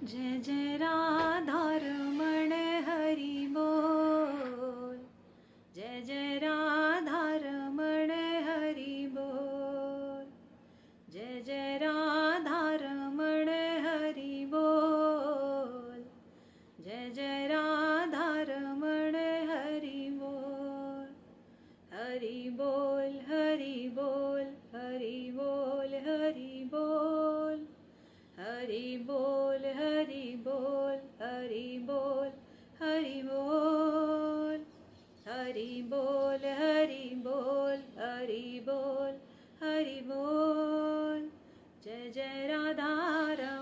जय जय राधा रमण हरि बोल। जय जय राधा रमण हरि बोल। जय जय राधा रमण हरि बोल। जय जय राधा रमण हरि बोल। हरि बोल हरि बोल हरि बोल हरि बोल। हरि बोल हरि बोल हरि बोल हरि बोल। हरि बोल हरि बोल हरि बोल हरि बोल। जय जय राधा रमण